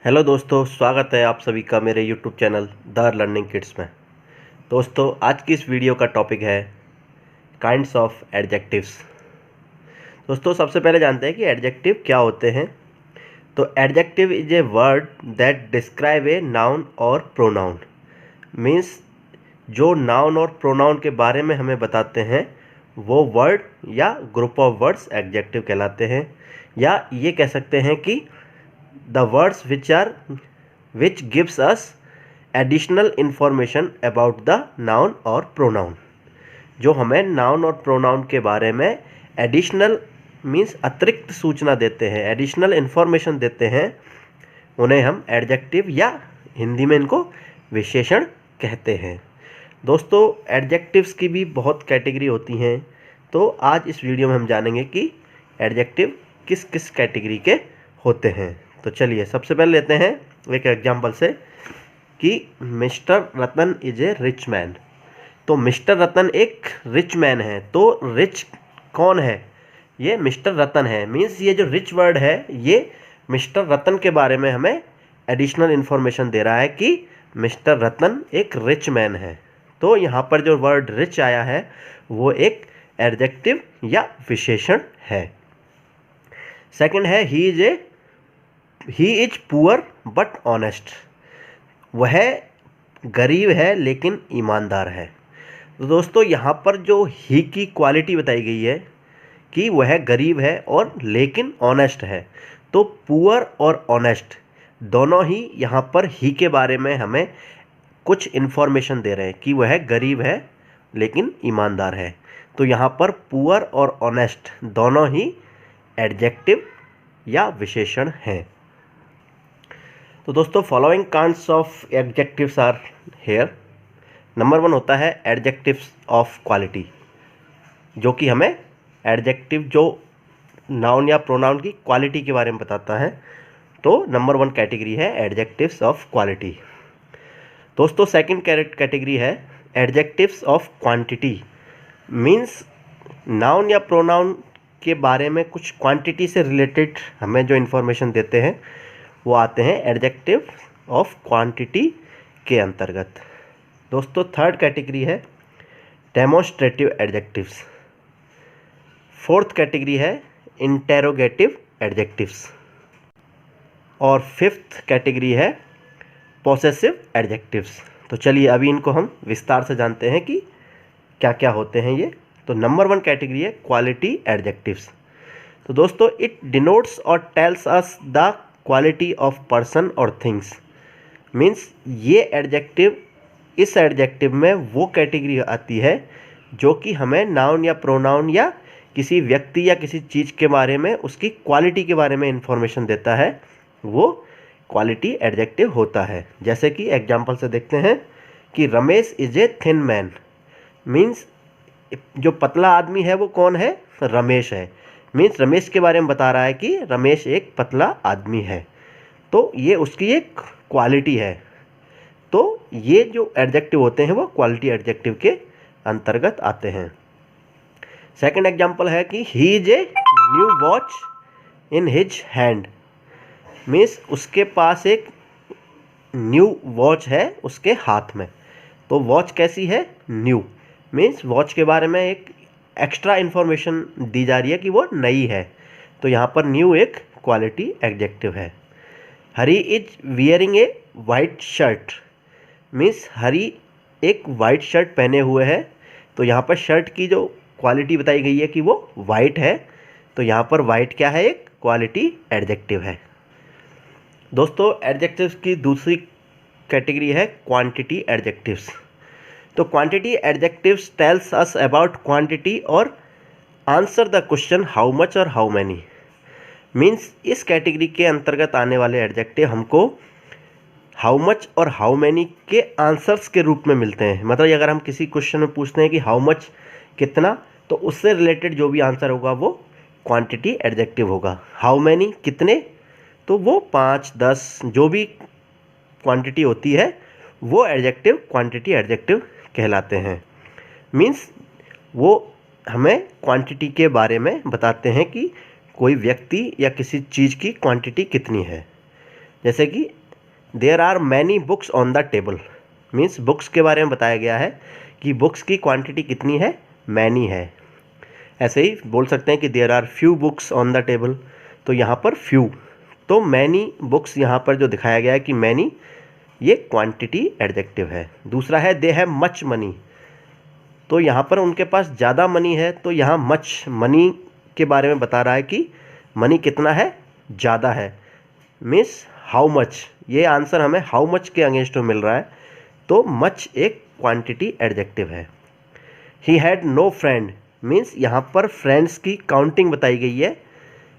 Hello दोस्तों, स्वागत है आप सभी का मेरे YouTube channel the learning kids में। दोस्तों, आज की इस वीडियो का टॉपिक है काइंड्स ऑफ एडजेक्टिव्स। दोस्तों, सबसे पहले जानते हैं कि एडजेक्टिव क्या होते हैं। तो adjective is a word that describe a noun और प्रोनाउन। मीन्स जो नाउन और प्रोनाउन के बारे में हमें बताते हैं वो वर्ड या ग्रुप ऑफ वर्ड्स एडजेक्टिव कहलाते हैं। या ये कह सकते हैं कि the words which gives us additional information about the noun और pronoun। जो हमें नाउन और प्रोनाउन के बारे में एडिशनल मीन्स अतिरिक्त सूचना देते हैं, एडिशनल इंफॉर्मेशन देते हैं, उन्हें हम एडजेक्टिव या हिंदी में इनको विशेषण कहते हैं। दोस्तों, एडजेक्टिव्स की भी बहुत कैटेगरी होती हैं, तो आज इस वीडियो में हम जानेंगे कि एडजेक्टिव किस किस कैटेगरी के होते हैं। तो चलिए सबसे पहले लेते हैं एक एग्जांपल से कि mister Ratan is a rich man. तो मिस्टर रतन एक रिच मैन है। तो रिच कौन है? ये मिस्टर रतन है। मीन्स ये जो रिच वर्ड है ये मिस्टर रतन के बारे में हमें एडिशनल इन्फॉर्मेशन दे रहा है कि मिस्टर रतन एक रिच मैन है। तो यहाँ पर जो वर्ड रिच आया है वो एक एडजेक्टिव या विशेषण है। सेकंड है he is poor but honest. वह गरीब है लेकिन ईमानदार है। तो दोस्तों, यहाँ पर जो ही की क्वालिटी बताई गई है कि वह गरीब है और लेकिन ऑनेस्ट है। तो पुअर और ऑनेस्ट दोनों ही यहाँ पर ही के बारे में हमें कुछ इन्फॉर्मेशन दे रहे हैं कि वह गरीब है लेकिन ईमानदार है। तो यहाँ पर पुअर और ऑनेस्ट दोनों ही एडजेक्टिव या विशेषण हैं। तो दोस्तों, following kinds of adjectives are here. Number 1 होता है एडजेक्टिव्स ऑफ क्वालिटी, जो कि हमें एडजेक्टिव जो नाउन या प्रोनाउन की क्वालिटी के बारे में बताता है। तो नंबर 1 कैटेगरी है एडजेक्टिव्स ऑफ क्वालिटी। दोस्तों, सेकंड कैटेगरी है adjectives of quantity. Means noun या प्रोनाउन के बारे में कुछ क्वांटिटी से रिलेटेड हमें जो इन्फॉर्मेशन देते हैं वो आते हैं एडजेक्टिव ऑफ क्वांटिटी के अंतर्गत। दोस्तों, थर्ड कैटेगरी है डेमोन्स्ट्रेटिव एडजेक्टिव्स। फोर्थ कैटेगरी है इंटेरोगेटिव एडजेक्टिव्स। और फिफ्थ कैटेगरी है पॉसेसिव एडजेक्टिव्स। तो चलिए अभी इनको हम विस्तार से जानते हैं कि क्या क्या होते हैं ये। तो नंबर 1 कैटेगरी है क्वालिटी एडजेक्टिव्स। तो दोस्तों, इट डिनोट्स और tells us the quality of person और थिंग्स। मीन्स ये एडजेक्टिव, इस एडजेक्टिव में वो कैटेगरी आती है जो कि हमें नाउन या प्रोनाउन या किसी व्यक्ति या किसी चीज़ के बारे में उसकी क्वालिटी के बारे में इंफॉर्मेशन देता है, वो क्वालिटी एडजेक्टिव होता है। जैसे कि एग्जांपल से देखते हैं कि Ramesh is a thin man. Means जो पतला आदमी है वो कौन है? रमेश है। मीन्स रमेश के बारे में बता रहा है कि रमेश एक पतला आदमी है। तो ये उसकी एक क्वालिटी है। तो ये जो एडजेक्टिव होते हैं वो क्वालिटी एडजेक्टिव के अंतर्गत आते हैं। सेकंड एग्जांपल है कि he is a new watch in his hand. Means उसके पास एक न्यू वॉच है उसके हाथ में। तो वॉच कैसी है? न्यू। मीन्स वॉच के बारे में एक एक्स्ट्रा इन्फॉर्मेशन दी जा रही है कि वो नई है। तो यहाँ पर न्यू एक क्वालिटी एडजेक्टिव है। Hari is wearing a white shirt. Means Hari एक वाइट शर्ट पहने हुए है। तो यहाँ पर शर्ट की जो क्वालिटी बताई गई है कि वो वाइट है। तो यहाँ पर वाइट क्या है? एक क्वालिटी एडजेक्टिव है। दोस्तों, एडजेक्टिव्स की दूसरी कैटेगरी है क्वांटिटी एडजेक्टिव्स। तो quantity adjectives tells us about quantity और answer the question how much और हाउ मैनी। मीन्स इस कैटेगरी के अंतर्गत आने वाले एडजेक्टिव हमको हाउ मच और हाउ मैनी के आंसर्स के रूप में मिलते हैं। मतलब अगर हम किसी क्वेश्चन में पूछते हैं कि हाउ मच कितना, तो उससे रिलेटेड जो भी आंसर होगा वो क्वांटिटी एडजेक्टिव होगा। हाउ मैनी कितने, तो वो 5, 10 जो भी क्वांटिटी होती है वो एडजेक्टिव क्वांटिटी एडजेक्टिव कहलाते हैं। मीन्स वो हमें क्वांटिटी के बारे में बताते हैं कि कोई व्यक्ति या किसी चीज़ की क्वांटिटी कितनी है। जैसे कि there are many books on the table, means books के बारे में बताया गया है कि बुक्स की क्वांटिटी कितनी है, मैनी है। ऐसे ही बोल सकते हैं कि there are few books on the table, तो यहाँ पर फ्यू, तो मैनी बुक्स यहाँ पर जो दिखाया गया है कि मैनी, ये क्वांटिटी एडजेक्टिव है। दूसरा है दे हैव मच मनी, तो यहाँ पर उनके पास ज़्यादा मनी है, तो यहाँ मच मनी के बारे में बता रहा है कि मनी कितना है, ज़्यादा है। मीन्स हाउ मच, ये आंसर हमें हाउ मच के अगेंस्ट में मिल रहा है, तो मच एक क्वांटिटी एडजेक्टिव है। He had no friend, means यहाँ पर फ्रेंड्स की काउंटिंग बताई गई है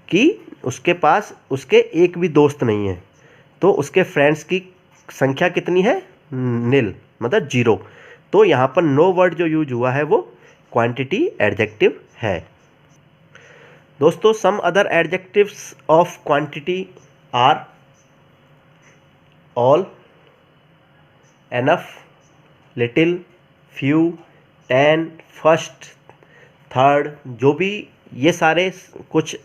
कि उसके पास उसके एक भी दोस्त नहीं है, तो उसके फ्रेंड्स की संख्या कितनी है, नील, मतलब जीरो। तो यहाँ पर नो वर्ड जो यूज हुआ है वो क्वांटिटी एडजेक्टिव है। दोस्तों some other adjectives of quantity are all, enough, little, few, 10, first, third, जो भी ये सारे कुछ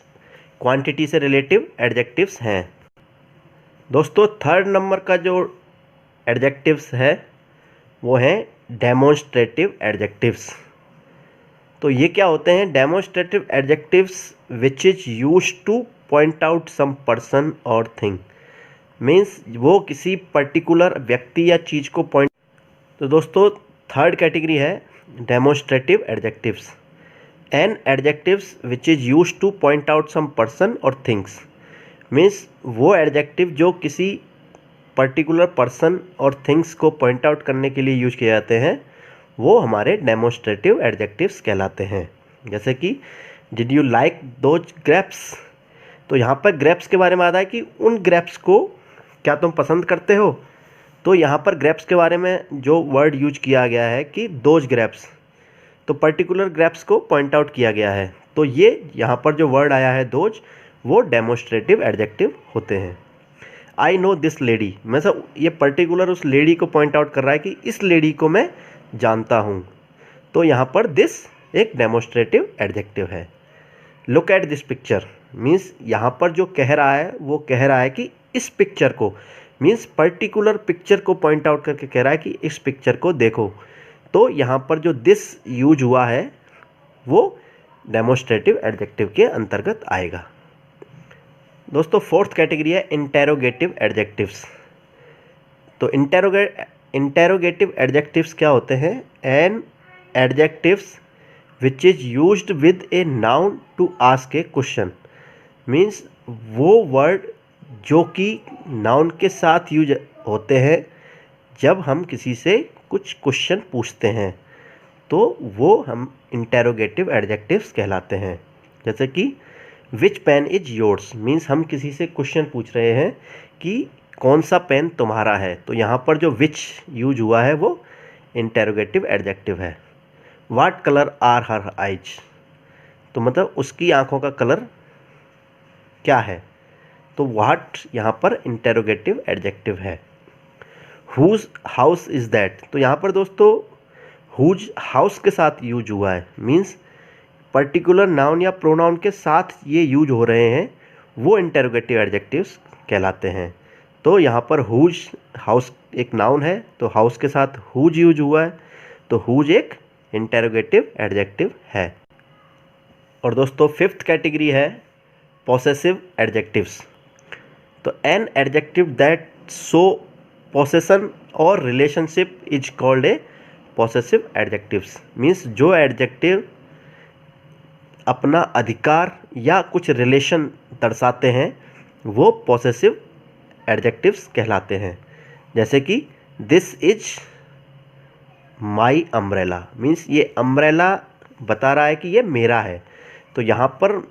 क्वांटिटी से रिलेटिव एडजेक्टिव्स हैं। दोस्तों थर्ड नंबर का जो एडजेक्टिव्स है वो हैं डेमोन्स्ट्रेटिव एडजेक्टिव्स। तो ये क्या होते हैं, demonstrative adjectives which is used to point out some person और थिंग, मीन्स वो किसी पर्टिकुलर व्यक्ति या चीज़ को पॉइंट। तो दोस्तों थर्ड कैटेगरी है demonstrative adjectives. An adjectives which is used to point out some person और थिंग्स, मीन्स वो एडजेक्टिव जो किसी पर्टिकुलर पर्सन और थिंग्स को पॉइंट आउट करने के लिए यूज किए जाते हैं, वो हमारे डेमोन्स्ट्रेटिव एडजेक्टिव्स कहलाते हैं। जैसे कि did you like those grapes, तो यहाँ पर ग्रेप्स के बारे में आता है कि उन ग्रेप्स को क्या तुम पसंद करते हो, तो यहाँ पर ग्रेप्स के बारे में जो वर्ड यूज किया गया है कि दोज ग्रेप्स, तो पर्टिकुलर ग्रेप्स को पॉइंट आउट किया गया है, तो ये यहाँ पर जो वर्ड आया है दोज, वो डेमोन्स्ट्रेटिव एडजेक्टिव होते हैं। आई नो दिस लेडी, मतलब ये पर्टिकुलर उस लेडी को पॉइंट आउट कर रहा है कि इस लेडी को मैं जानता हूँ, तो यहाँ पर दिस एक डेमोन्स्ट्रेटिव एडजेक्टिव है। Look at this picture, means यहाँ पर जो कह रहा है वो कह रहा है कि इस पिक्चर को, मीन्स पर्टिकुलर पिक्चर को पॉइंट आउट करके कह रहा है कि इस पिक्चर को देखो, तो यहाँ पर जो दिस यूज हुआ है वो डेमोन्स्ट्रेटिव एडजेक्टिव के अंतर्गत आएगा। दोस्तों फोर्थ कैटेगरी है इंटेरोगेटिव एडजेक्टिव्स। तो इंटेरोगेटिव एडजेक्टिव्स क्या होते हैं, an adjectives which is used with a noun to ask a question, means वो वर्ड जो कि नाउन के साथ यूज होते हैं जब हम किसी से कुछ क्वेश्चन पूछते हैं, तो वो हम इंटेरोगेटिव एडजेक्टिव्स कहलाते हैं। जैसे कि विच पेन इज योर्स, मीन्स हम किसी से क्वेश्चन पूछ रहे हैं कि कौन सा पेन तुम्हारा है, तो यहाँ पर जो विच यूज हुआ है वो इंटेरोगेटिव एडजेक्टिव है। What colour are her eyes, तो मतलब उसकी आंखों का कलर क्या है, तो व्हाट यहाँ पर इंटेरोगेटिव एडजेक्टिव है। हुज हाउस इज़ दैट, तो यहाँ पर दोस्तों हुज हाउस के साथ यूज हुआ है, मीन्स पर्टिकुलर नाउन या प्रोनाउन के साथ ये यूज हो रहे हैं, वो इंटेरोगेटिव एडजेक्टिव्स कहलाते हैं। तो यहाँ पर हुज, हाउस एक नाउन है तो हाउस के साथ हुज यूज हुआ है, तो हुज एक इंटेरोगेटिव एडजेक्टिव है। और दोस्तों फिफ्थ कैटेगरी है पॉसेसिव एडजेक्टिव्स। तो an adjective that show possession और relationship is called a possessive adjectives, means जो एडजेक्टिव अपना अधिकार या कुछ रिलेशन दर्शाते हैं वो पॉसेसिव एडजेक्टिव्स कहलाते हैं। जैसे कि this is my umbrella, means ये अम्ब्रेला बता रहा है कि ये मेरा है, तो यहाँ पर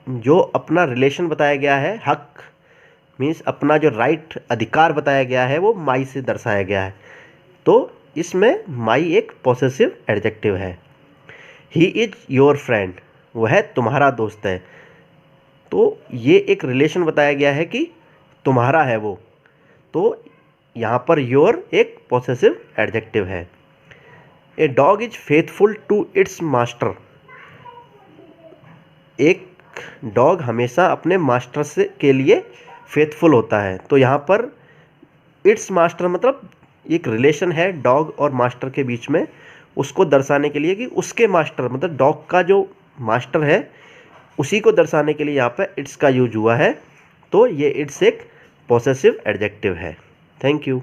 जो अपना रिलेशन बताया गया है, हक मीन्स अपना जो राइट अधिकार बताया गया है वो माई से दर्शाया गया है, तो इसमें माई एक पॉसेसिव एडजेक्टिव है। ही इज योर फ्रेंड, वह तुम्हारा दोस्त है, तो ये एक रिलेशन बताया गया है कि तुम्हारा है वो, तो यहाँ पर योर एक पॉसेसिव एडजेक्टिव है। A dog is faithful to its master, एक डॉग हमेशा अपने मास्टर से के लिए फेथफुल होता है। तो यहाँ पर इट्स मास्टर मतलब एक रिलेशन है डॉग और मास्टर के बीच में, उसको दर्शाने के लिए कि उसके मास्टर मतलब डॉग का जो मास्टर है उसी को दर्शाने के लिए यहाँ पे इट्स का यूज हुआ है। तो ये इट्स एक पॉसेसिव एडजेक्टिव है। Thank you.